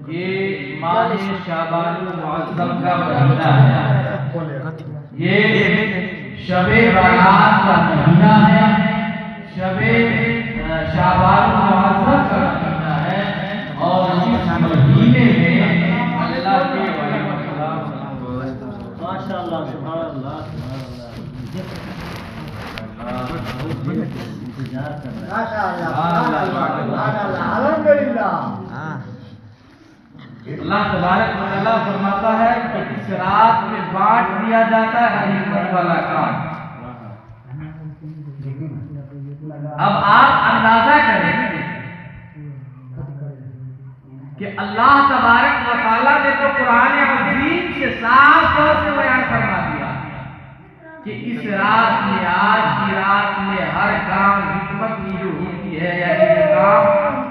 ये माह शाबान मुअज़्ज़म का महीना है, ये शबे बारात का महीना है, शबे शाबान मुअज़्ज़म का महीना है। और इस महीने में अल्लाह के वली माशाअल्लाह सुभान अल्लाह अल्लाह तबारक व तआला फरमाता है कि इस रात में बांट दिया जाता है हिकमत वाला काम। अब आप अंदाजा करें कि अल्लाह तबारक व तआला ने तो कुरान अज़ीम से साफ तौर से बयान फरमा दिया कि इस रात में, आज की रात में हर काम हिकमत की जो होती है, यानी ये काम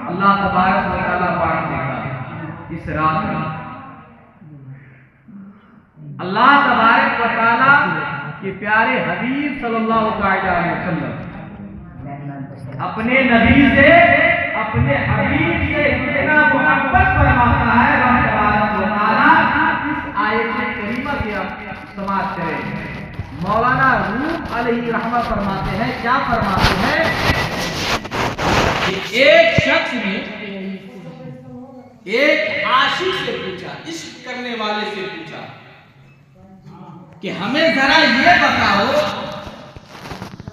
अल्लाह तबारक व तआला बांट देगा इस रात में। अल्लाह तबारक व तआला के प्यारे हबीब सल्लल्लाहु अलैहि वसल्लम अपने नबी से, अपने हबीब से कितना मोहब्बत फरमाता है रब तबारक व तआला। इस आयत करीमा से आप समाप्त करें। मौलाना रूम अलैहि रहमा फरमाते हैं, क्या फरमाते हैं कि एक शख्स ने एक आशिक से पूछा, इश्क करने वाले से पूछा कि हमें जरा ये बताओ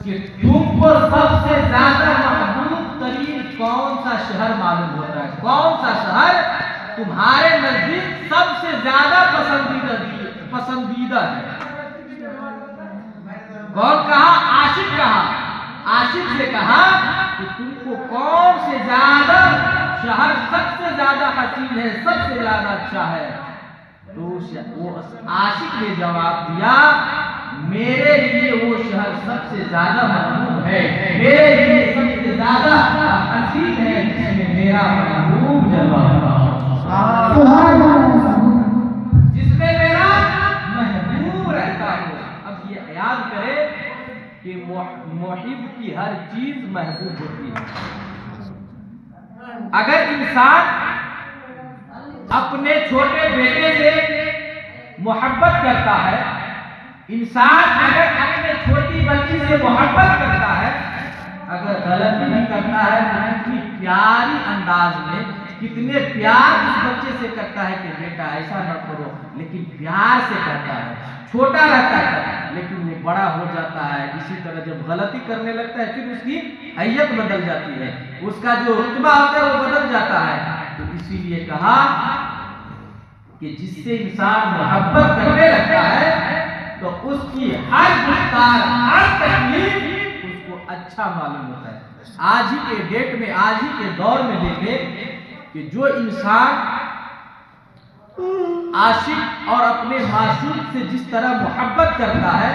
कि तुमको सबसे ज्यादा महबूब तरीन कौन सा शहर मालूम होता है? कौन सा शहर तुम्हारे नजदीक सबसे ज्यादा पसंदीदा है? कौन कहा? आशिक कहा। आशिक से कहा कि तुमको कौन से ज्यादा शहर सबसे ज्यादा हसीन है, सबसे ज्यादा अच्छा है? तो वो आशिक ने जवाब दिया, मेरे लिए वो शहर सबसे ज्यादा महबूब है, मेरे लिए सबसे ज्यादा हसीन है जिसमें मेरा महबूब जलवा रहा हो, जिसमें मेरा महबूब रहता हो। अब ये याद करें कि मुहिब की हर चीज महबूब होती है। अगर इंसान अपने छोटे बेटे से मोहब्बत करता है, इंसान अगर अपने छोटी बच्ची से मोहब्बत करता है, अगर गलती भी करता है तो कितनी प्यारी अंदाज में, कितने प्यार उस बच्चे से करता है कि बेटा ऐसा न करो, लेकिन प्यार से करता है। छोटा रहता है लेकिन वो बड़ा हो जाता है। इसी तरह जब गलती करने लगता है फिर उसकी हैयत बदल जाती है, उसका जो रुतबा होता है वो बदल जाता है। तो इसीलिए कहा कि जिससे इंसान मोहब्बत करने लगता है तो उसकी हर गुफ्तार, हर तकलीफ उसको अच्छा मालूम होता है। आज ही के डेट में, आज ही के दौर में देखें कि जो इंसान आशिक और अपने माशूक से जिस तरह मोहब्बत करता है,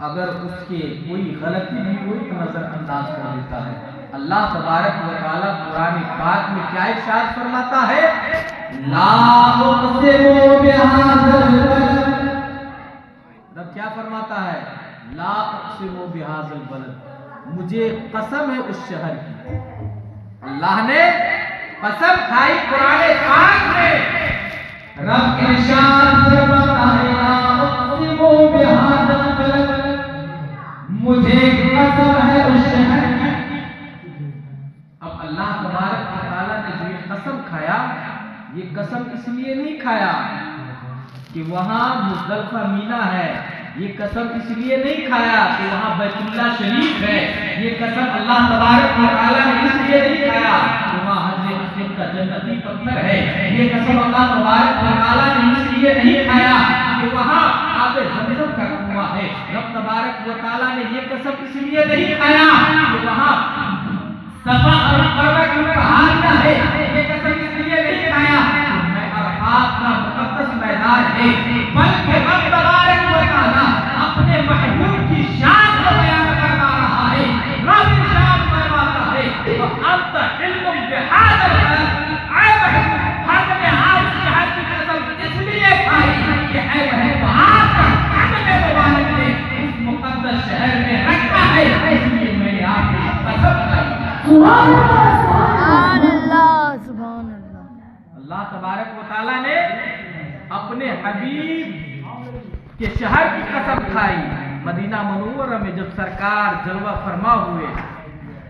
अगर उसके कोई गलती भी हुई तो नजरअंदाज कर देता है। अल्लाह तबारक व तआला कुरान पाक में क्या इरशाद फरमाता है? रब क्या फरमाता है? ला उक़सिमु बिहाज़ल बलद, मुझे कसम है उस शहर की। अल्लाह ने कसम खाई कुरान पाक में। रब इरशाद फरमाता है ला उक़सिमु बिहाज़ल बलद, मुझे कसम है उस शहर की। अब अल्लाह तबारक व तआला ने जो ये कसम खाया, ये कसम इसलिए नहीं खाया कि वहां मुज़दलिफ़ा मीना है, ये कसम इसलिए नहीं खाया कि वहां बैतुल्लाह शरीफ है, ये कसम अल्लाह तबारक व तआला ने इसलिए नहीं खाया कि वहां हज़रत हुसैन का जन्नती पत्थर है, ये कसम अल्लाह तबारक व तआला ने इसलिए नहीं खाया कि वहां आबे ज़मज़म का कुआं है। रब तबारक व तआला ने ये कसम इसलिए नहीं खाया कि वहां सफा और मरवा की पहाड़ियां है, ये कसम इसलिए नहीं खाया कि अरफात का मुक़द्दस मैदान है, बल्कि रब तबारक व तआला अपने महबूब की शान को बयान कर रहा है। रब इरशाद फरमाता है, "व अंत इल्मुम बिहा अपने हबीब के शहर की कसम खाई। मदीना मुनव्वरा में जब सरकार जलवा फरमा हुए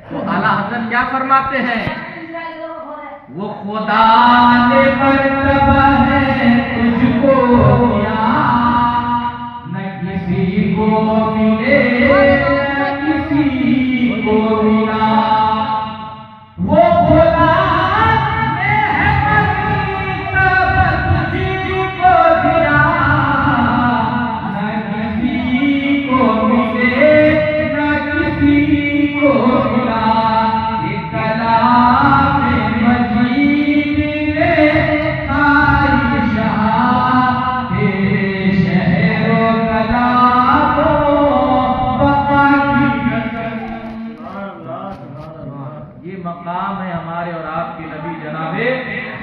तो आला हज़रत क्या फरमाते हैं, वो खुदा ने मर्तबा है तुझको दिया, न किसी को मिले न किसी को मिला। वो खुदा ने मर्तबा तुझको दिया, न किसी को मिले न किसी को मिला। ये कलाम मजीद ने खाई शाह तेरे शहरो कलामो बका की कसम। ये मकाम है हमारे और आपके नबी जनाबे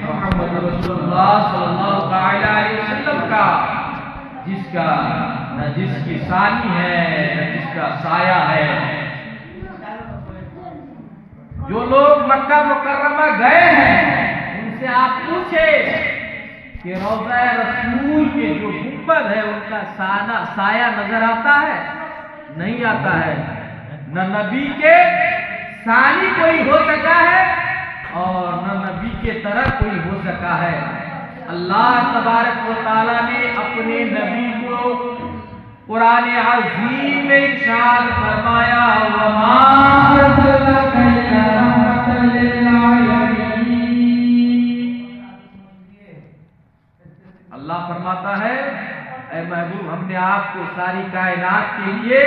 मोहम्मद रसूलुल्लाह सल्लल्लाहु अलैहि वसल्लम का, जिसका न जिसकी सानी है न जिसका साया है। जो लोग मक्का मुकर्रमा गए हैं उनसे आप पूछे कि रोज़ा रसूल के जो गुंबद है उनका साया नजर आता है? नहीं आता है। न नबी के सानी कोई हो सका है और न नबी के तरह कोई हो सका है। अल्लाह तबारक व तआला ने अपने नबी को कुरान अज़ीम में इरशाद फरमाया, वमा अरसलका इल्ला रहमतल लिल आलमीन। अल्लाह फरमाता है, ऐ महबूब हमने आपको सारी कायनात के लिए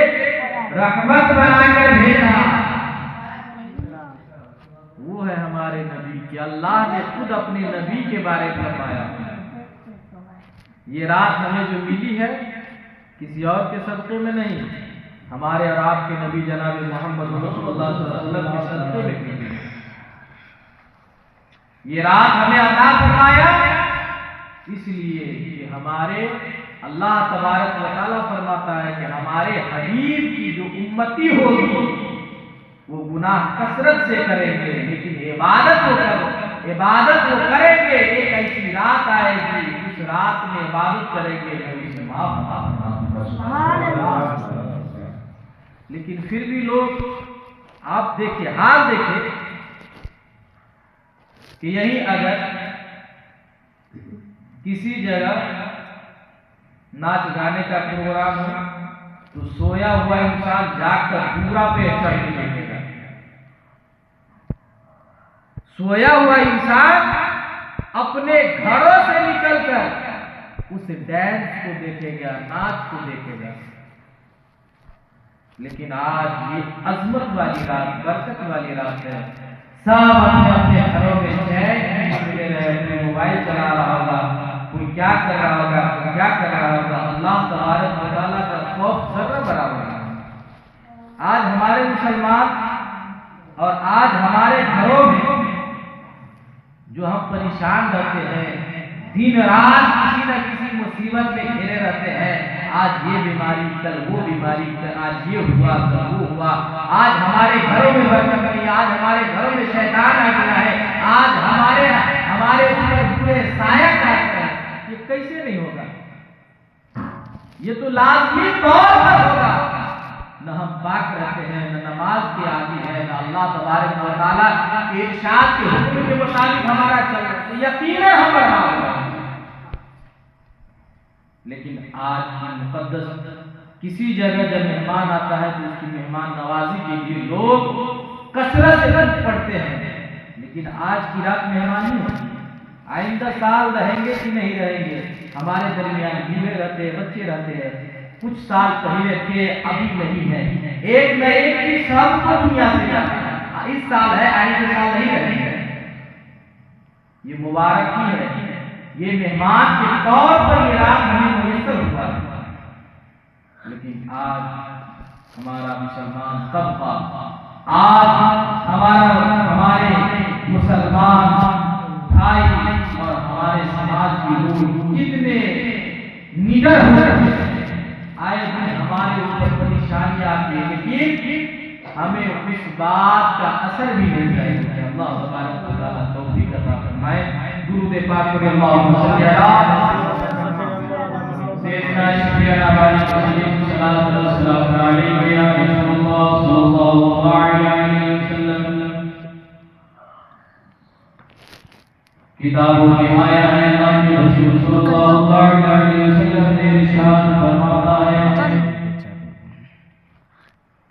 रहमत बनाकर भेजा। वो है हमारे नबी की। अल्लाह ने खुद अपने नबी के बारे में फरमाया, ये रात हमें जो मिली है किसी और के सदक़े में नहीं, हमारे और आपके नबी जनाब मोहम्मद रसूलुल्लाह सल्लल्लाहु अलैहि वसल्लम के सदक़े में मिली है। ये रात हमें अता फरमाया इसलिए कि हमारे अल्लाह तबारक व तआला फरमाता है कि हमारे हबीब की जो उम्मती होगी वो गुनाह कसरत से करेंगे, लेकिन इबादत वो करेंगे। एक ऐसी रात आएगी उस रात में इबादत करेंगे तो माफ। लेकिन फिर भी लोग, आप देखिए, हाल देखिए कि यही अगर किसी जगह नाच गाने का प्रोग्राम हो तो सोया हुआ इंसान जागकर पूरा पे चढ़ के देखेगा। सोया हुआ इंसान अपने घरों से निकलकर उस डांस को देखेगा, नाच को देखेगा। लेकिन आज ये अजमत वाली रात, बरकत वाली रात है। सब अपने अपने घरों में चैन मिले रहे, कोई मोबाइल चला रहा होगा, कोई क्या कर रहा होगा, कोई क्या कर रहा होगा। अल्लाह तबारक व तआला का खौफ जर्रा बराबर है। आज हमारे मुसलमान और आज हमारे घरों में जो हम परेशान रहते हैं, दिन रात किसी न किसी मुसीबत में घिरे रहते हैं। आज ये बीमारी, कल वो बीमारी, कल आज ये हुआ, कल वो हुआ। आज हमारे घरों में बरकत नहीं, आज हमारे घरों में शैतान आ गया है, आज हमारे ऊपर पूरे साया काट रहे हैं। ये कैसे नहीं होगा? ये तो लाजमी तौर पर होगा। न हम पाक रहते हैं, न नमाज के आदि है, न अल्लाह तबारक व तआला के इरशाद के हुक्म के मुताबिक हमारा चल रहा है, यकीनन हम बर्बाद होगा। लेकिन आज की मुकद्दस किसी जगह जब मेहमान आता है तो उसकी मेहमान नवाजी के लिए लोग कसरत से पढ़ते हैं। लेकिन आज की रात मेहमान नहीं होती। आइंदा साल रहेंगे कि नहीं रहेंगे, हमारे दरमियान बीवे रहते हैं, बच्चे रहते हैं। कुछ साल पहले थे, अभी नहीं है। एक न एक की सबको दुनिया से जाना है। इस साल है, आगे साल नहीं रहेंगे। ये मुबारक ही है, ये मेहमान के तौर पर ये रात हमें मुयस्सर हुआ है। लेकिन आज हमारा मुसलमान तबका, आज हमारे मुसलमान भाई और हमारे समाज की लोग कितने निडर हो रहे हैं। आए दिन हमारे ऊपर परेशानियां आती है, लेकिन हमें इस बात का असर भी नहीं चाहिए। अल्लाह तबारक व तआला तौफीक अता फरमाए। दुरूद पाक पढ़िए, अल्लाहुम्मा सल्ली अला सैयदना शफीअना वाली तस्लीम सलात व सलाम अलैहि या रसूलल्लाह सल्लल्लाहु अलैहि वसल्लम। किताबों में आया है अल्लाह के रसूल सल्लल्लाहु अलैहि वसल्लम ने इरशाद फरमाता है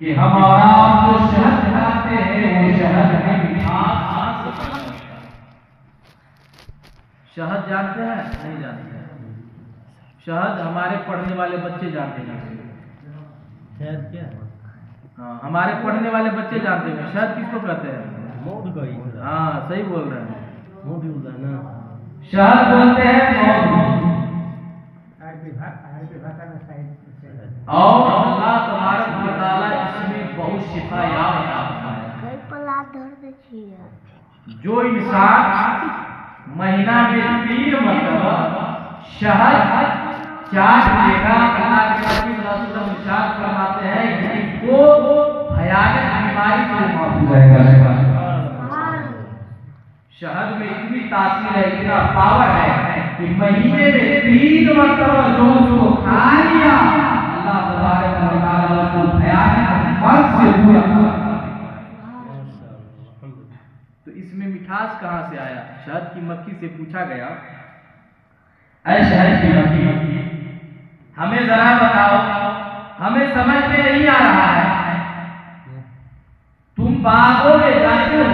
कि हमारा जो शहद खाते हैं वो शहद में मिठास कहाँ से पैदा होता है? शहद जानते हैं? नहीं जानते हैं। शहद हमारे पढ़ने वाले बच्चे जानते हैं। शहद क्या है? हाँ, हमारे पढ़ने वाले बच्चे जानते हैं। शहद किसको कहते हैं? मौध को ही। हाँ, सही बोल रहे हैं। मौध होता है ना। शहद बोलते हैं मौध। और अल्लाह तबारक व तआला इसमें बहुत शिफायाब है। जो इंसान महीना में 3 मरतबा शहद चाट लेगा, अल्लाह के नबी सल्लल्लाहु अलैहि वसल्लम इरशाद फरमाते हैं कि वो भयानक बीमारी से महफूज रहेगा। शहद में इतनी तासीर है, इतना पावर है कि महीने में 3 मरतबा जो उसको खा लिया अल्लाह तबारक व तआला उसको भयानक मर्ज से दूर रखा। तो इसमें मिठास कहाँ से आया? शहद की मक्खी से पूछा गया, ऐ शहद की मक्खी हमें जरा बताओ, हमें समझ में नहीं आ रहा है, तुम बागों में जाते हो,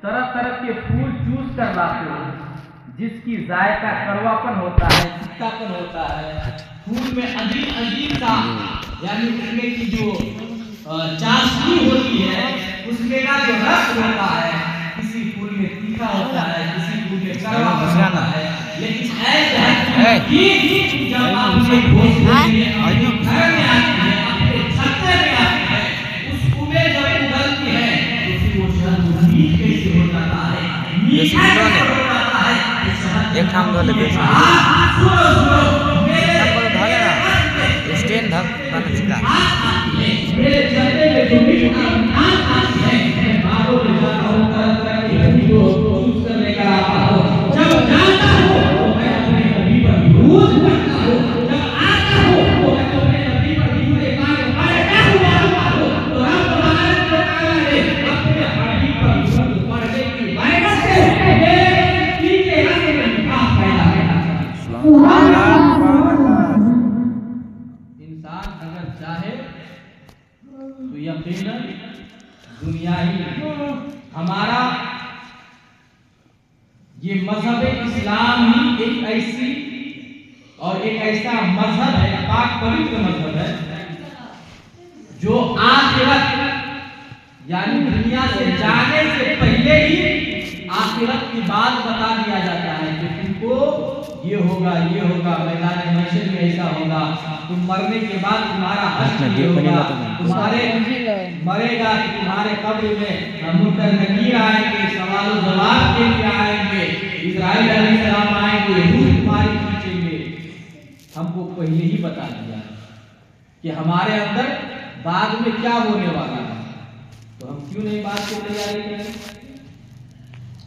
तरह तरह के फूल चूस कर लाते हो, जिसकी जायका कड़वापन होता है, तीखापन होता है, फूल में अजीब अजीब सा यानी उसमें की जो चाशनी होती है उसमें का जो रस होता है, किसी फूल में तीखा होता है, किसी फूल में कड़वापन होता है, लेकिन ऐसे जब आप उसे घोष में घर में आती है, अपने छत्ते में आती है, उस उमें जब उगलती है तो फिर वो शहद मीठ कैसे हो जाता है, मीठा कैसे हो जाता है। एक हम वाले बेच स्टैंड धक बनचका मेरे छत्ते में जो मीठा आती है, बालों में जाता हूं, तरह तरह की हड्डी को चूस कर लेकर आता हूं, जब जाता हूं तो मैं अपने नबी पर विरोध करता हूं, जब आता हूं तो मैं अपने नबी पर विरोध करता हूं, तो हम तुम्हारे प्रकार ने अपने हड्डी पर विरोध करने की वजह से पीछे आने में मिठास पैदा होता है। इंसान अगर चाहे तो यकीनन दुनिया ही हमारा ये मजहब इस्लाम ही एक ऐसी और एक ऐसा मजहब है, पाक पवित्र मजहब है, जो आखिरत यानी दुनिया से जाने से पहले ही आखिरत की बात बता दिया जाता है कि तुमको ये होगा, मैदान महशर में ऐसा होगा, तुम मरने के बाद तुम्हारा हश्र ये होगा, तुम्हारे मरेगा कि तुम्हारे कब्र में मुनकर नकीर आएंगे, सवाल जवाब के लिए आएंगे, इस्राइल अलैहिस्सलाम आएंगे, रूह तुम्हारी खींचेंगे। हमको पहले ही बता दिया कि हमारे अंदर बाद में क्या होने वाला है, तो हम क्यों नहीं बात की तैयारी करें?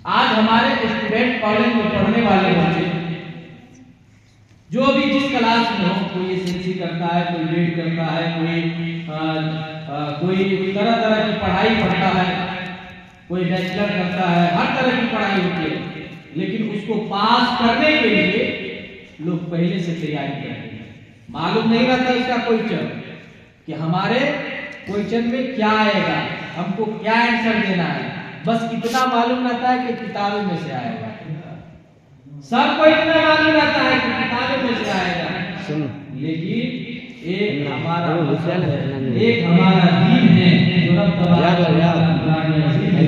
आज हमारे स्टूडेंट कॉलेज में पढ़ने वाले बच्चे जो भी जिस क्लास में हो, कोई एसएससी करता है, कोई बीएड करता है, कोई तरह तरह की पढ़ाई पढ़ता है, कोई बैचलर करता है, हर तरह की पढ़ाई होती है, लेकिन उसको पास करने के लिए लोग पहले से तैयारी करते हैं। मालूम नहीं रहता इसका क्वेश्चन कि हमारे क्वेश्चन में क्या आएगा, हमको क्या आंसर देना है, बस इतना मालूम रहता है कि किताबों में से आएगा। सबको इतना मालूम रहता है कि किताबों में से आएगा, लेकिन एक हमारा दीन है जो रब तबारक व तआला कुरान अजीम में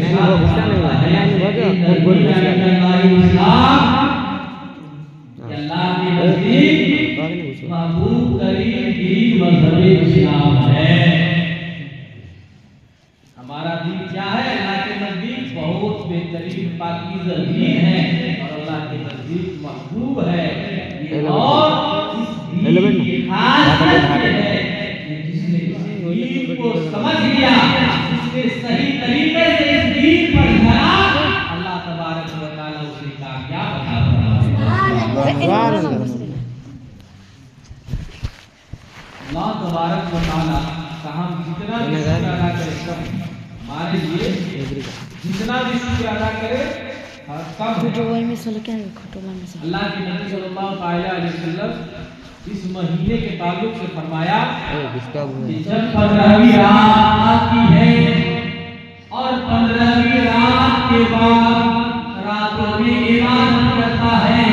अल्लाह के नजदीक महबूब तरीन दीन मजहब इस्लाम है। हमारा दीन क्या है? अल्लाह के नजदीक बहुत बेहतरीन पाकीज़ा दीन है और अल्लाह के नजदीक महबूब है। और इस दीन की खासियत ये है कि जिसने इस दीन को समझ लिया, जिसने सही तरीके से इस दीन पर चला, अल्लाह तबारक व तआला उसे कामयाब बना देगा। अल्लाह तबारक व तआला का हम जितना भी शुक्र अदा करें कम हमारे लिए जितना भी शुक्र अदा करें कम है। अल्लाह के नबी सल्लल्लाहु अलैहि वसल्लम इस महीने के ताल्लुक से फरमाया कि जब 15वीं रात आती है और 15वीं रात के बाद रातों में इबादत करता है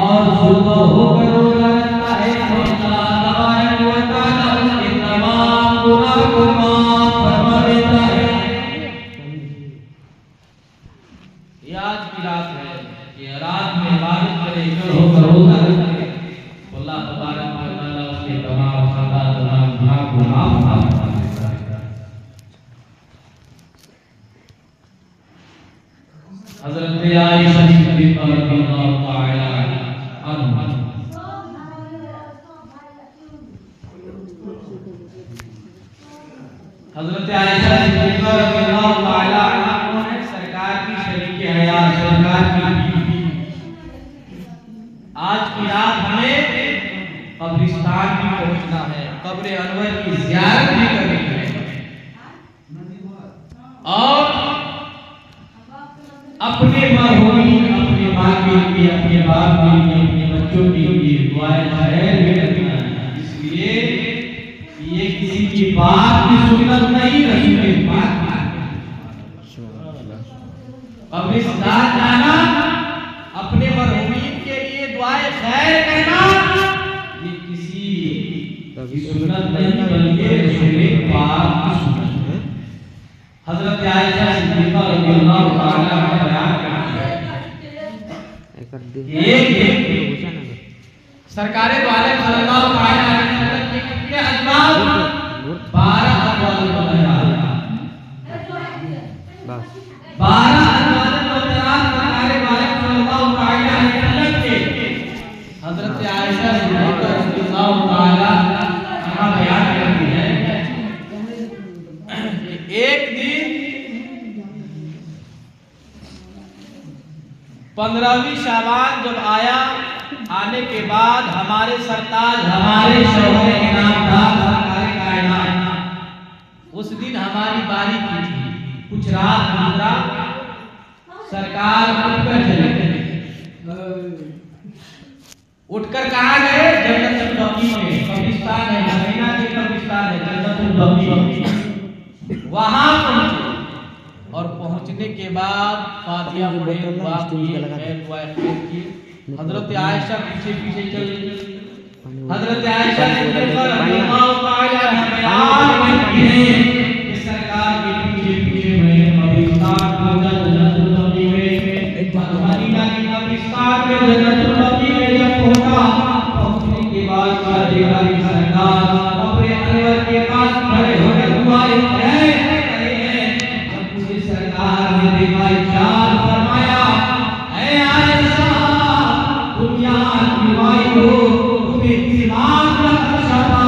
और सुबह होकर रोजा रखता है तो अल्लाह तबारक व तआला उसके तमाम गुनाह को माफ फरमा देता है। ये आज की रात है कि रात में इबादत करे होकर रोजा रखे तो अल्लाह तबारक व तआला उसके तमाम खता तमाम गुनाह को माफ फरमा देता है। हज़रत आयशा सिद्दीक़ा रज़ियल्लाहु तआला अन्हा हज़रत आयशा सिद्दीक़ा रज़ियल्लाहु तआला अन्हा कौन है? सरकार की शरीके हयात, सरकार की बीवी। आज की रात हमें कब्रिस्तान भी पहुंचना है, कब्र अनवर की ज़ियारत भी करनी है और अपने मरहूमीन, अपने माँ के लिए, अपने बाप के लिए, अपने बच्चों के लिए दुआएं खैर भी करनी है। इसलिए ये किसी की बात की सुन्नत नहीं, रसूल की बात है। कब्रिस्तान जाना, अपने मरहूमीन के लिए दुआएं खैर करना, ये किसी की सुन्नत नहीं बल्कि रसूल पाक की सुन्नत है। हज़रत आयशा सिद्दीक़ा रज़ियल्लाहु तआला अन्हा बयान करती है सरकारे वाले सल्लल्लाहु अलैहि वसल्लम के कितने अजवाब 12 अजवाब बताया। 12 अजवाब बताया सरकारे वाले सल्लल्लाहु अलैहि वसल्लम के। हज़रत आयशा सिद्दीक़ा रज़ियल्लाहु तआला अन्हा बयान करती है एक दिन 15वीं शाबान जब आया, आने के बाद हमारे सरताज, हमारे शौहर इनामदार सरकारे कायनात उस दिन हमारी बारी की थी। कुछ रात गुजरा, सरकार उठकर चले गए। उठकर कहाँ गए? जन्नतुल बकी में, कब्रिस्तान है, मदीना के कब्रिस्तान है जन्नतुल बकी, वहां पहुंचे और पहुंचने के बाद फातिहा पढ़े, दुआ की, दुआ की। हजरत आयशा पीछे पीछे चल रही। हजरत आयशा सिद्दीक़ा रज़ियल्लाहु तआला अन्हा बयान करती है कि सरकार के पीछे पीछे मैं कब्रिस्तान पहुंचा, जन्नतुल बकी में, मदीना के कब्रिस्तान में जन्नतुल बकी में जब पहुंचा, पहुंचने के बाद देखा कि सरकार अपने अनवर के पास खड़े होकर दुआएं कर रहे हैं। जब मुझे सरकार ने देखा, इरशाद फरमाया, ऐ आयशा तुम यहाँ की माई हो, तुम्हें किसी बात का खदशा था?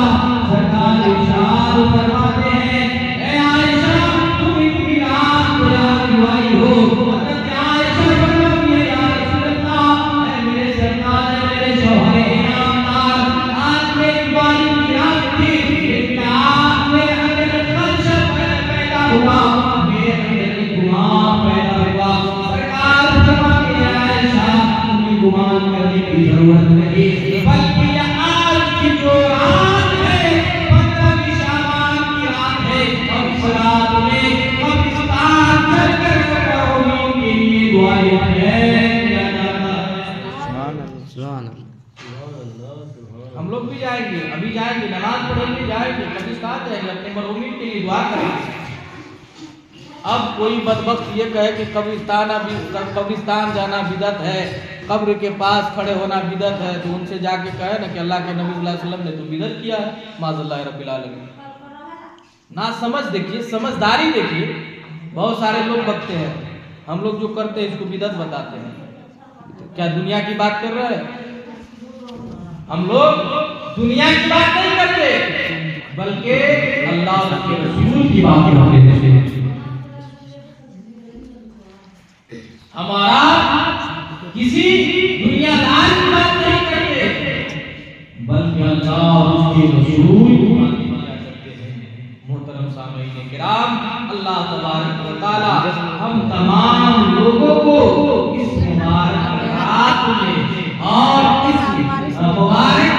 सरकार इरशाद फरमाते हैं, ऐ आयशा तुम इतनी रात को यहाँ की माई हो। हज़रत आयशा फरमाती है, या रसूल अल्लाह, ऐ मेरे सरकार, ऐ मेरे शौहर इनामदार, आज मेरी बारी की रात थी, लेकिन आज मेरे अंदर खदशा पैदा हुआ, मेरे अंदर गुमान पैदा हुआ। सरकार फरमाती है, आयशा तुम्हें गुमान करने की जरूरत नहीं, बल्कि ये आज की जो रात है 15वीं शाबान की रात है, और इस रात में कब्रिस्तान चलकर मरहूमीन के लिए दुआएं किया जाता है। हम लोग भी जाएंगे, अभी जाएंगे, नमाज पढ़ेंगे, जाएंगे, कब्रिस्तान जाएंगे, अपने मरहूमीन के लिए दुआ करेंगे। अब कोई बदबख्त ये कहे कि कब्रिस्तान जाना बिदअत है, कब्र के पास खड़े होना बिदअत है, तो उनसे जाके कहे ना कि अल्लाह के नबी सल्लल्लाहु अलैहि वसल्लम ने तो बिदअत किया है। माज़अल्लाह रब्बिल आलमीन। ना समझ देखिए, समझदारी देखिए। बहुत सारे लोग बकते हैं, हम लोग जो करते हैं इसको बिदअत बताते हैं। क्या दुनिया की बात कर रहे हैं? हम लोग दुनिया की बात नहीं करते, बल्कि अल्लाह के रसूल की बात करते हैं। हमारा किसी दुनियादार की बात नहीं करते, बल्कि अल्लाह उसके रसूल अल्लाह तबारक व तआला हम तमाम लोगों को इस मुबारक रात में और इस मुबारक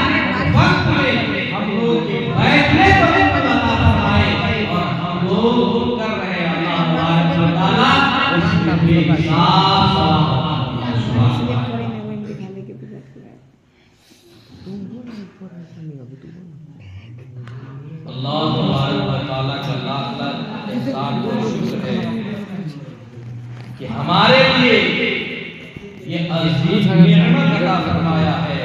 वक्त में हम लोग के बैठने पर अता फरमाए और हम लोग कर रहे हैं अल्लाह तबारक व तआला उसके बेहिसाब अल्लाह तबारक व तआला का लाख लाख एहसान और शुक्र है कि हमारे लिए ये अजीज नेमत अता फरमाया है।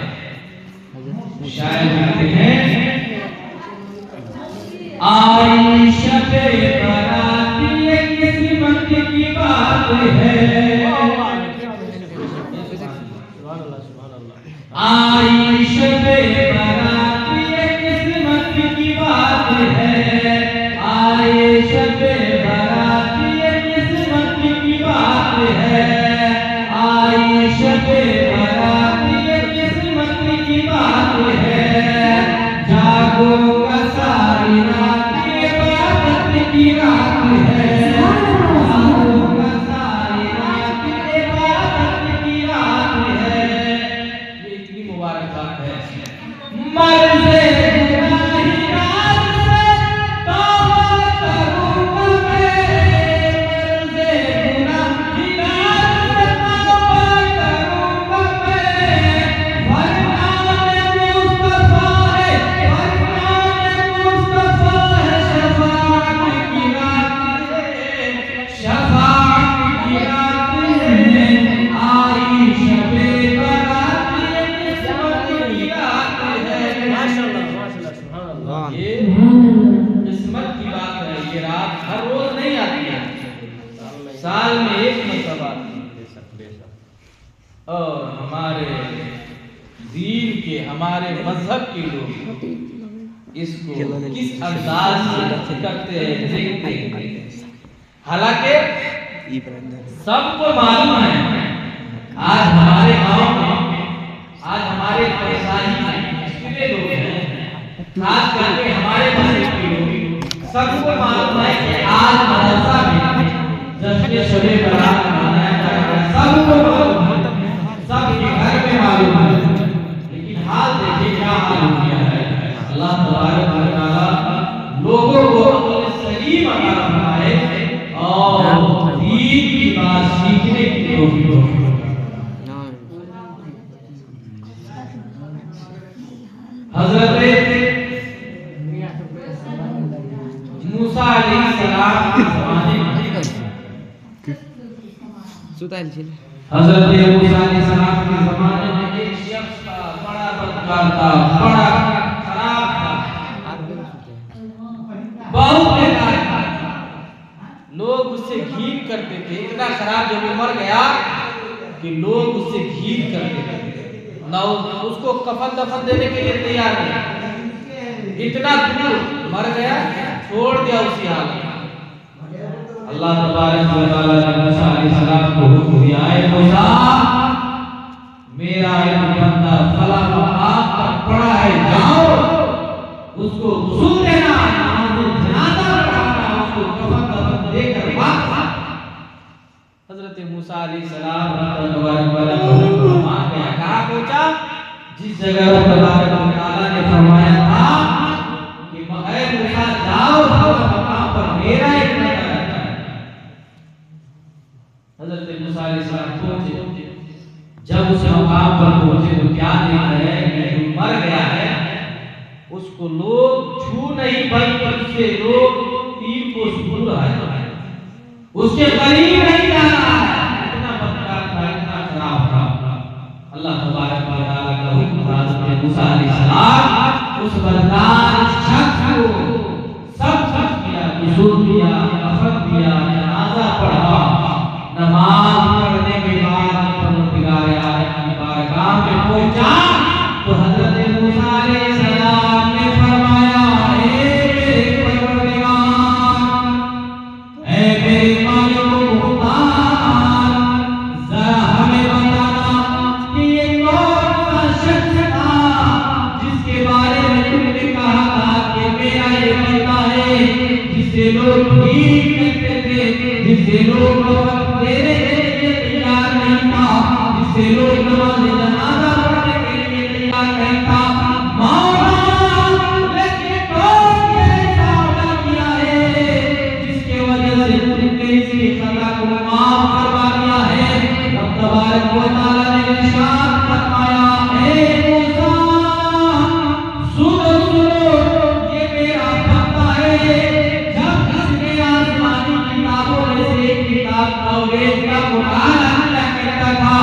शायद कहते हैं आई शबे बरात ये किस्मत की बात है, आई शबे बरात ये किस्मत की बात है, आई शबे बरात ये किस्मत की बात है, आई शबे बरात ये किस्मत की बात है, जागो का सारी रात ये इबादत की रात है, जागो का सारी रात ये इबादत की रात है। ये इतनी मुबारक बात है। मर्ज़े गुनाही रात से तौबा करूंगा मैं, मर्ज़े गुनाही रात से तौबा करूंगा मैं, फरमान मुस्तफा है, फरमान मुस्तफा है, शफाअत की रात है, शफाअत की रात है, आई शबे बरात ये किस्मत की रात है। ये किस्मत की बात है। ये रात हर रोज नहीं आती है, साल में एक मरतबा आती है। और हमारे दीन के, हमारे मजहब के लोग इसको किस अंदाज से करते हैं, देखते हैं। हालांकि सबको मालूम है आज हमारे गांव में, आज हमारे परेशानी में कितने लोग हैं, खास करके हमारे मस्जिद के लोग। सबको मालूम है कि आज मदरसा में जश्न शबे बरात मनाया जा रहा है, सबको मालूम है, सबके घर में मालूम है। लेकिन हाल देखिए क्या हाल हो गया है। अल्लाह तबारक व तआला लोगों को अक़ल सलीम अता फरमाए और दीन की बात सीखने की तौफीक दे। हज़रत मूसा अलैहिस्सलाम के ज़माने में, हज़रत मूसा अलैहिस्सलाम के ज़माने में एक शख्स था, बड़ा बदकार था, बड़ा खराब था, बहुत बेकार था। लोग उससे घीन करते थे, इतना खराब जब वो मर गया कि लोग उससे घीन करते थे, ना उसको कफन दफन देने के लिए तैयार नहीं। इतना दूर मर गया, छोड़ दिया उसी हाल में। अल्लाह तबारक व तआला ने मूसा अलैहिस्सलाम को हुक्म दिया, ऐ मूसा, मेरा एक बंदा फला मकाम पर पड़ा है, जाओ उसको गुस्ल देना, जनाजा पढ़ाना, उसको कफन दफन देकर वापस। हज़रत मूसा अलैहिस्सलाम तबारक व तआला कहाँ पहुंचा? जिस जगह तबारक व तआला ने फरमाया था कि ऐ मूसा जाओ, मकाम पर मेरा एक बंदा रहता है। हज़रत मूसा अलैहिस्सलाम पहुंचे। जब उस मकाम पर पहुंचे तो क्या देख रहे हैं कि जो मर गया है उसको लोग छू नहीं, बल्कि उससे लोग 3 कोस दूर है, उसके करीब नहीं जा रहा है। इतना बदकार था, इतना खराब था। अल्लाह तबारक व तआला का हुक्म था, हज़रत मूसा अलैहिस्सलाम उस बदकार शख्स को सब किया, गुस्ल दिया, कफन दिया, जनाजा पढ़ा। नमाज पढ़ने के बाद परवरदिगार आलम की बारगाह में पहुंचा तो हज़रत मूसा अलैहिस्सलाम ने फरमाया, ऐ मेरे परवरदिगार, ऐ मेरे मालिक मुख्तार, जरा हमें बताना कि ये कौन सा शख्स था जिसके बारे में तुमने कहा था कि मेरा ये बंदा है जिसे लोग ठीक कहते क्या कहता, मौला लेकिन तो ये सौदा किया है जिसके वजह से तुमने इसकी सजा को माफ करवा दिया है। रब तबारक व तआला ने इरशाद फरमाया, ए मूसा सुनो सुनो, ये मेरा बंदा है। जब इसने आसमानी किताबों में से एक किताब तौरात का मुताला करता था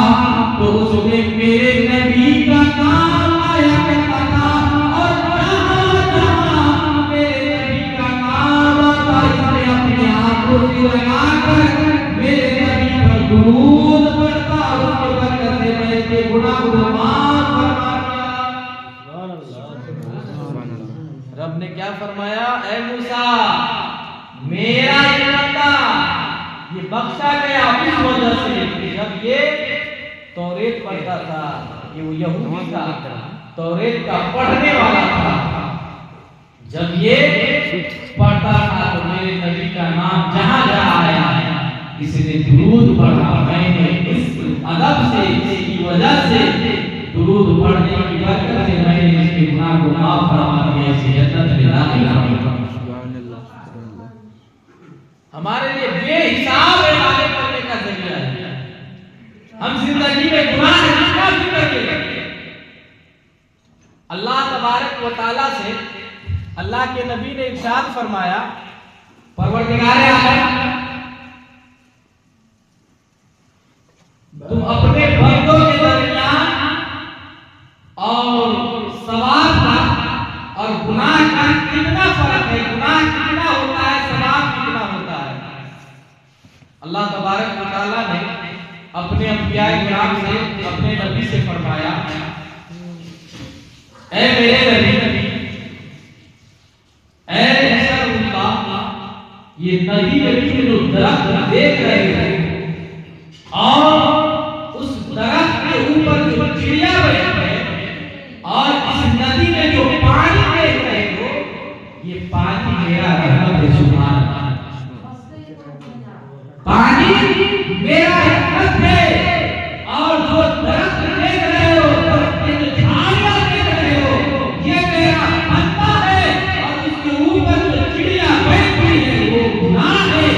तो उसमें मेरे नबी का नाम आया करता था, और जहाँ मेरे नबी का नाम आता इसने अपने हाथों से लगाकर मेरे नबी पर दुरूद पढ़ता, उसके बरकत से मैं इसके गुनाह को माफ फरमा दिया। रब ने क्या फरमाया, ऐ मूसा मेरा ये बंदा ये बख्शा गया इस वजह से जब ये तौरेत पढ़ता था, ये वो यहूदी था, तौरेत का पढ़ने वाला था। जब ये पढ़ता था तो मेरे नबी का नाम जहां जहां आया इसने दुरूद पढ़ा। मैंने इस अदब से, इसकी वजह से, दुरूद पढ़ने की बरकत से मैंने इसके गुनाह को माफ फरमा दिया, इसे जन्नत में दाखिल कर दिया। हमारे लिए बेहिसाब इबादत करने का जरिया है। हम जिंदगी में गुनाह नहीं करते। अल्लाह तबारक व तआला से अल्लाह के नबी ने इरशाद फरमाया, परवरदिगार आलम तुम अपने बंदों के दरमियान और सवाब का और गुनाह का कितना फर्क है, गुनाह कितना होता है, सवाब कितना होता है। अल्लाह तबारक व तआला ने अपने अंबियाए किराम से, अपने नबी से फरमाया, ऐ मेरे नबी, ऐ रसूलुल्लाह, ये नदी में जो दरख्त देख रहे हो और उस दरख्त के ऊपर जो चिड़िया बैठी है और इस नदी में जो पानी देख रहे हो, ये पानी मेरा रहमत है। सुभान अल्लाह, पानी मेरा रहमत है। और जो दरख्त देख रहे हो, दरख्त के जो झाड़ियां देख रहे हो, ये मेरा बंदा है। और इसके ऊपर जो चिड़िया बैठी है वो गुनाह है।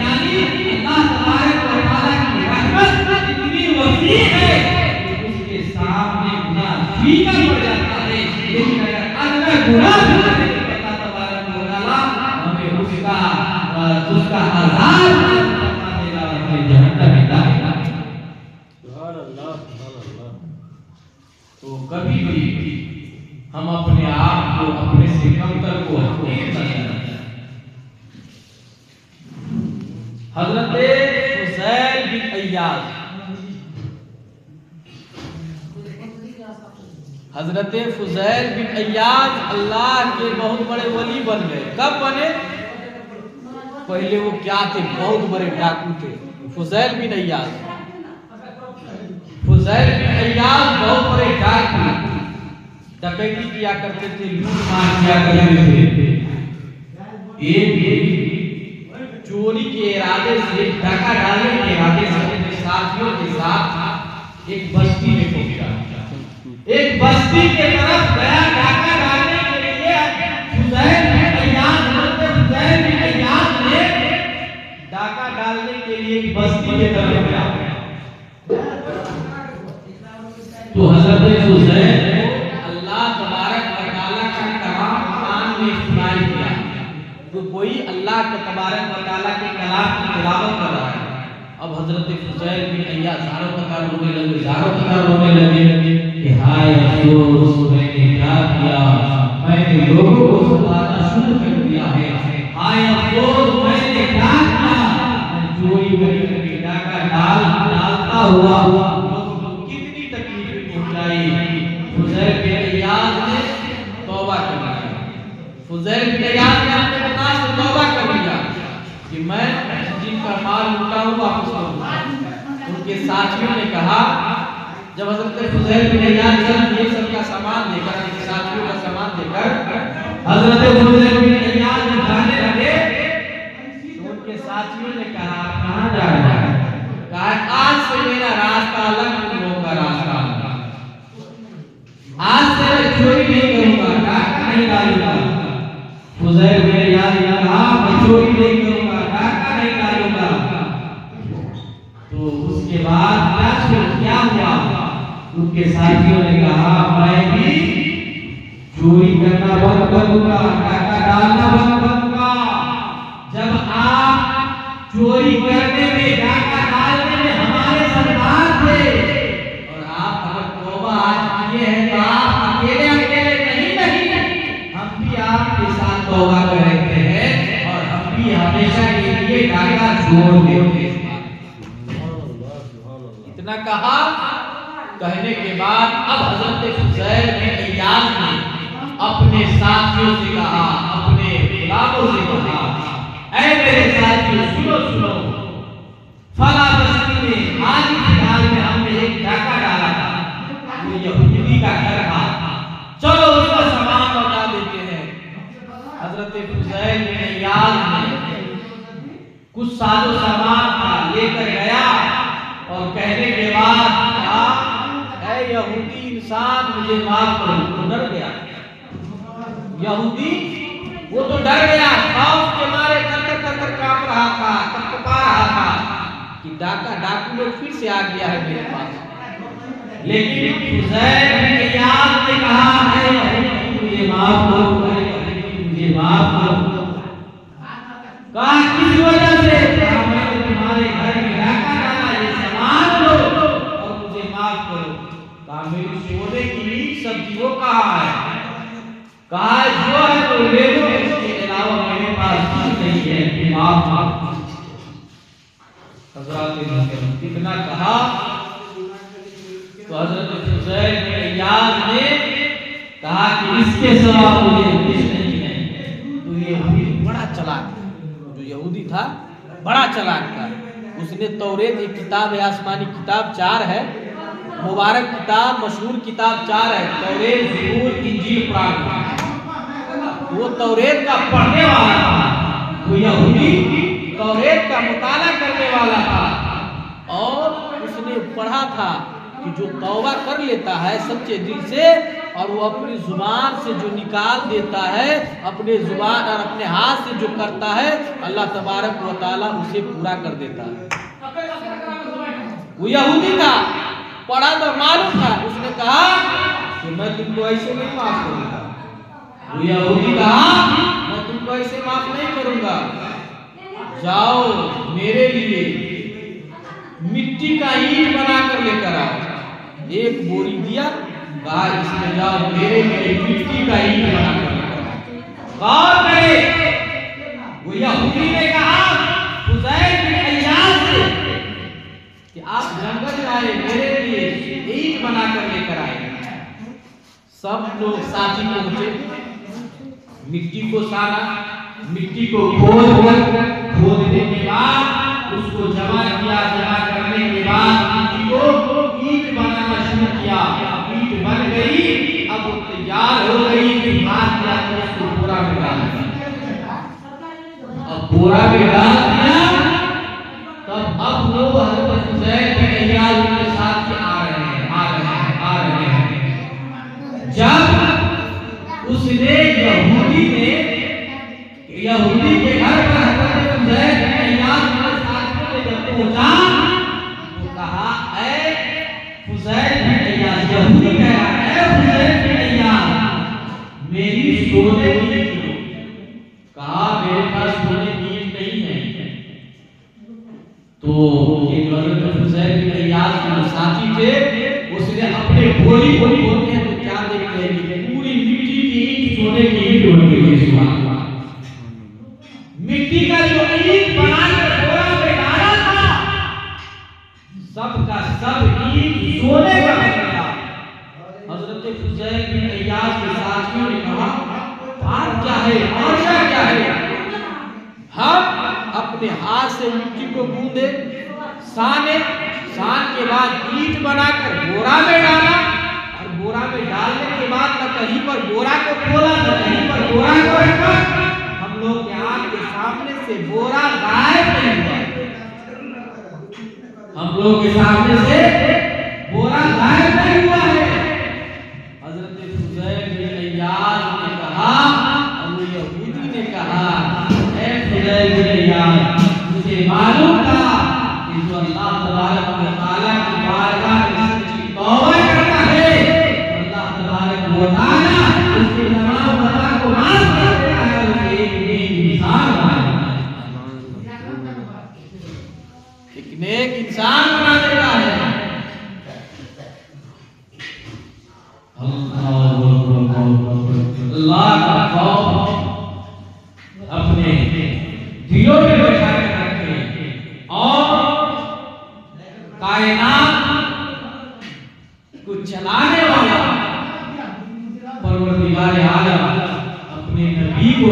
यानी अल्लाह तबारक व तआला की रहमत इतनी वसी है कि उसके सामने गुनाह फीका पड़ जाता है। लेकिन अगर गुनाह भी अल्लाह तबारक व तआला हमें उसका आजाद फरमा देगा, हमें जहन्नम में दाखिल कर देगा। तो कभी भी हम अपने आप को, अपने से कमतर को हकीर न समझें। हजरत फुज़ैल बिन अय्याज, हजरत फुज़ैल बिन अय्याज अल्लाह के बहुत बड़े वली बन गए। कब बने? पहले वो क्या थे? बहुत बड़े डाकू थे। फुज़ैल बिन अय्याज, फुज़ैल बिन अय्याज बहुत बड़े डाकू, डकैती किया करते थे, लूटमार किया करते थे। एक चोरी के इरादे से, डाका डालने के इरादे से अपने साथियों के साथ एक बस्ती में पहुंचा। एक बस्ती के तरफ गया डाका डालने के लिए। फुज़ैल बिन अय्याज, फुज़ैल बिन अय्याज ने डाका डालने के लिए एक बस्ती के तरफ गया। तो हज़रत फुज़ैल अल्लाह तबारक व तआला का कलाम कुरान में सुनाई दिया। तो कोई अल्लाह के तबारक व तआला के कलाम की तिलावत कर रहा है। अब हज़रत फुज़ैल बिन अय्याज ज़ारों कतार रोने लगे, ज़ारों कतार रोने लगे कि हाय अफसोस, मैंने क्या किया, मैंने लोगों को सताना शुरू कर दिया है। हाय अफसोस, मैंने क्या किया, मैं चोरी करके डाका डालता हुआ लोगों को कितनी तकलीफ पहुंचाई। फुज़ैल बिन अय्याज ने तौबा कर लिया। फुज़ैल बिन अय्याज ने अपने गुनाह से तौबा कर लिया कि मैं जिनका माल लूटा हूं वापस करूंगा। उनके साथियों ने कहा, जब हज़रत फुज़ैल बिन अय्याज जब ये सब का सामान लेकर, साथियों का सामान लेकर हज़रत फुज़ैल बिन अय्याज जाने लगे तो उनके साथियों ने कहा, कहां जा रहे हैं? कहा आज से मेरा रास्ता अलग, तुम लोगों का रास्ता अलग। आज डालूंगा। फुज़ैल बिन इयाद ने कहा मैं चोरी नहीं करूंगा, डाका नहीं डालूंगा। तो उसके बाद क्या हुआ? उनके साथियों ने कहा मैं भी चोरी करना बंद करूंगा, डाका डालना बंद करूंगा। जब आप चोरी करने में, डाका डालने में हमारे सरदार थे और आप अगर तौबा आज किए हैं तो आप अकेले अकेले नहीं, हम भी आपके साथ तौबा करते हैं और हम भी हमेशा के लिए डाका छोड़ देते हैं। इतना कहा, कहने के बाद अब हजरत फुज़ैल बिन इयाद ने अपने साथियों से कहा, अपने गुलामों से कहा, ऐ मेरे साथियों सुनो सुनो, फला बस्ती में हाल ही फिलहाल में हमने एक डाका डाला था, वो यहूदी का घर था, चलो उसका सामान लौटा देते हैं। हजरत फुज़ैल बिन इयाद ने कुछ साजो सामान था लेकर गया और कहने के बाद कहा, ऐ यहूदी इंसान मुझे माफ करो। तो डर गया यहूदी, वो तो डर गया, खौफ के मारे थर-थर कांप रहा था, कपकपा रहा था कि डाकू लोग फिर से आ गया है मेरे पास। लेकिन फुज़ैल बिन इयाद ने कहा, ऐ यहूदी मुझे माफ करो, मुझे माफ करो। कहा किस वजह से? कहा मैंने तुम्हारे घर में डाका डाला, ये सामान लो और मुझे माफ करो। कहा मेरी सोने की ईट सब्जी वो कहाँ है? कहा जो है तो ले लो, इसके अलावा मेरे पास कुछ नहीं है, माफ माफ। हजरत कितना कहा तो हजरत फुज़ैल बिन इयाद ने कहा कि इसके सिवा मुझे कुछ नहीं है। तो ये बड़ा चालाक, जो यहूदी था बड़ा चालाक था। उसने तौरेत एक किताब है, आसमानी किताब 4 है, मुबारक किताब, मशहूर किताब 4 है, तौरेत, ज़बूर, इंजील, कुरान। वो तौरेत का पढ़ने वाला था, वो यहूदी तौरेत का मुताला करने वाला था और उसने पढ़ा था कि जो तौबा कर लेता है सच्चे दिल से और वो अपनी जुबान से जो निकाल देता है, अपने जुबान और अपने हाथ से जो करता है, अल्लाह तबारक व तआला उसे पूरा कर देता है। वो यहूदी था, पढ़ा तो मालूम था। उसने कहा कि मैं तुमको ऐसे नहीं माफ करूंगा। वो यहूदी कहा मैं तुमको ऐसे माफ नहीं करूंगा, जाओ मेरे लिए मिट्टी का ईंट बनाकर लेकर आओ। एक बोरी दिया, कहा इसमें जाओ मेरे लिए मिट्टी का ईंट बनाकर लेकर आओ। गौर करें, वो यहूदी ने कहा फुज़ैल बिन इयाद से कि आप जंगल में आए, मेरे लिए ईंट बनाकर लेकर आए। सब लोग साथी पहुंचे, मिट्टी को साना, मिट्टी को खोदने के बाद उसको जमा किया, जमा करने के बाद मिट्टी को ईंट बनाना शुरू किया। ईंट बन गई, अब वो तैयार हो गई कि हाथ जाकर उसको बोरा में डाल दिया। अब बोरा में डाल दिया, तब अब वो हजरत फुज़ैल बिन इयाद के साथ आ रहे हैं। जब उसने यहूदी के घर पर हजरत फुज़ैल बिन इयाद के साथियों ने जब पहुंचा तो कहा ऐ फुज़ैल बिन इयाद, यहूदी कहा ऐ फुज़ैल बिन इयाद मेरी सोने की ईंट। कहा मेरे पास सोने की ईंट नहीं है। तो ये जो हजरत फुज़ैल बिन इयाद के साथी थे, उसने अपने बोरी खोलते हैं तो क्या देखते हैं कि पूरी मिट्टी की ईंट सोने की ईंट बन गई है। मिट्टी का जो ईंट बनाकर बोरा में डाला था, सबका सब ईंट सोने का बन गया। हजरत फुज़ैल बिन इयाद के साथियों ने कहा बात क्या है, मामला क्या है? हम अपने हाथ से मिट्टी को गूंदे, सान के बाद ईंट बनाकर बोरा में डाला और बोरा में डालने के बाद न कहीं पर बोरा को खोला, न कहीं पर बोरा को रखा। हम लोग के आंख के सामने से बोरा गायब नहीं हुआ। हम लोग के सामने से बोरा गायब नहीं हुआ है। हजरत फुज़ैल बिन इयाद ने कहा कहा, ऐ फुदैल बिन इयाद, मुझे मालूम था कि जो अल्लाह तबारक व तआला की बारगाह में सच्ची तौबा करता है, अल्लाह तबारक व तआला उसके तमाम खता को माफ कर देता है, उसे एक नेक इंसान बना देता है, एक नेक इंसान बना देता है। अल्लाह का खौफ अपने दिलों में बैठा कर रखें और कायनात को चलाने वाला परवरदिगार आलम अपने नबी को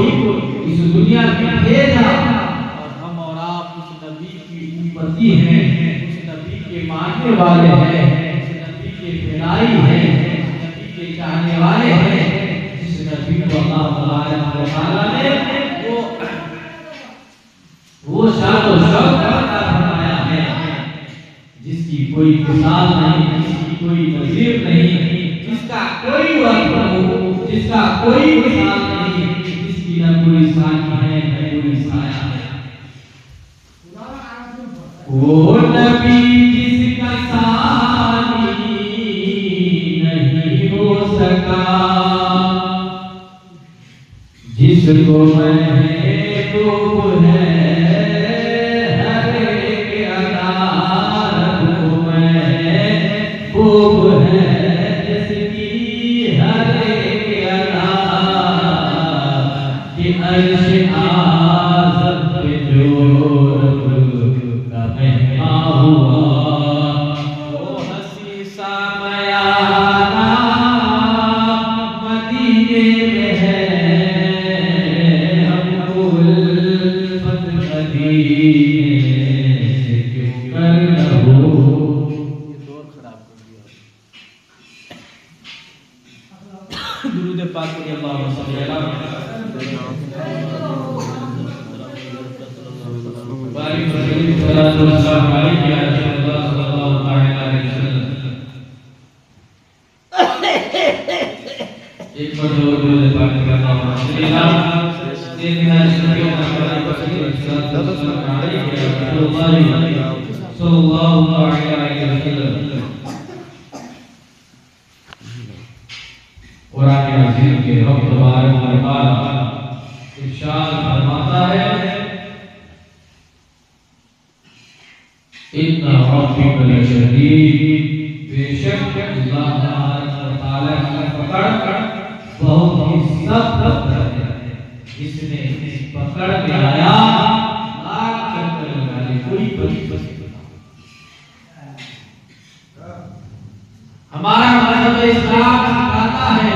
इस दुनिया में भेजा और हम और आप उस नबी की उम्मती हैं, उस नबी के मानने वाले हैं, उस नबी के फिदाई हैं, उस नबी के चाहने वाले हैं, जिस नबी को अल्लाह तबारक व तआला ने वो शान और शौकत अता फरमाया है जिसकी कोई मिसाल नहीं, जिसकी कोई नज़ीर नहीं, जिसका कोई वक्त हो, जिसका कोई मिसाल नहीं, जिसकी न कोई सानी है न कोई साया है। वो नबी जिसका सानी नहीं हो सका, जिसको महबूब है हमारा मजहब इस्लाम सिखाता है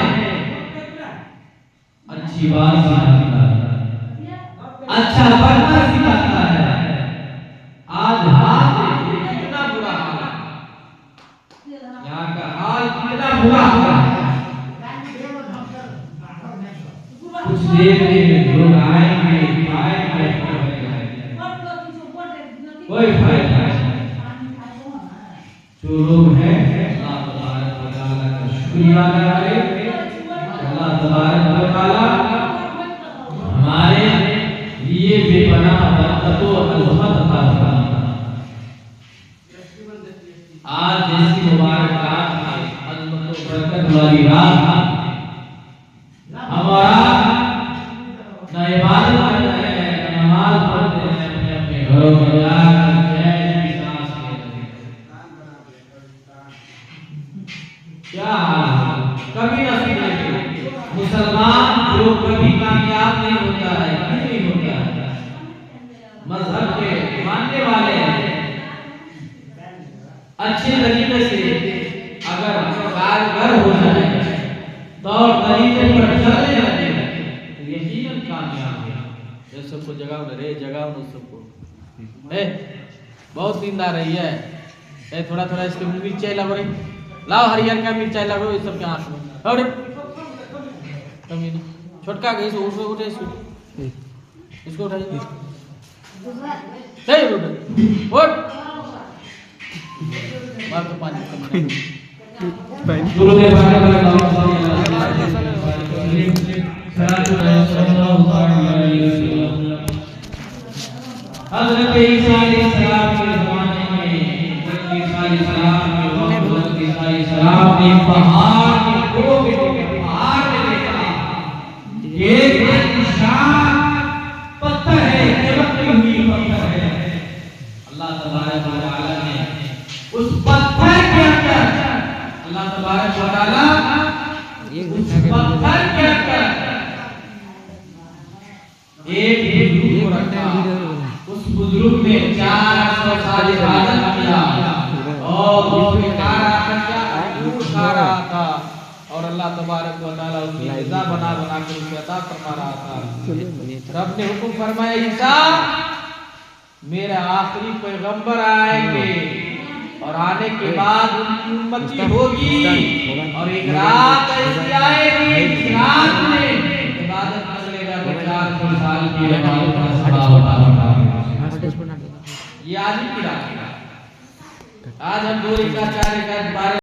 अच्छी बात सिखाता है, अच्छा बनना सिखाता है। आज हाल कितना बुरा हाल है, यहाँ का हाल कितना बुरा हाल है। कुछ देर में लोग आएंगे कोई फायदा नहीं। जो लोग हैं शुक्रिया अदा करें, अल्लाह तबारक व तआला हमारे लिए बेपनाह बरकत और रहमत अता फरमाए। आज जैसी मुबारक रात है, अज़मत और बरकत वाली रात है, हमारा न इबादत करते हैं, न नमाज पढ़ते हैं, अपने अपने घरों में जाकर चैन की सांस लेते हैं। क्या कभी न सुनेंगे मुसलमान जो कभी कामयाब नहीं होता है, क्यों नहीं होता है? मजहब के मानने वाले अच्छे तरीके से अगर कारगर हो जाए तो तरीके पर चलने लगे तो यकीनन कामयाब है। ये सबको जगाओ रे, जगाओ न सबको। बहुत नींद आ रही है, थोड़ा थोड़ा इसके मिर्चाई लगो रे, लाओ हरियर का मिर्चाई लगो इस सबके आंख में। और कमी नहीं, छोटका गई सो उठो, उठे इसको उठाइए, सही उठ मार तो पानी कम पत्थर के अंदर एक बुजुर्ग को रखा। उस बुजुर्ग ने 400 साल इबादत किया और वो बेकार आकर क्या अंगूर खा रहा था और अल्लाह तबारक व तआला उसकी ग़िज़ा बना बना कर उसे अता फरमा रहा था। रब ने हुक्म फरमाया, ईसा मेरे आखिरी पैगंबर आएंगे और आने के बाद उनकी उम्मती होगी और एक रात ऐसी आएगी जिस रात में इबादत कर लेगा तो 400 साल की इबादत का सवाब अता होगा। ये आज की रात है। आज हम 2 रकात 4 रकात 12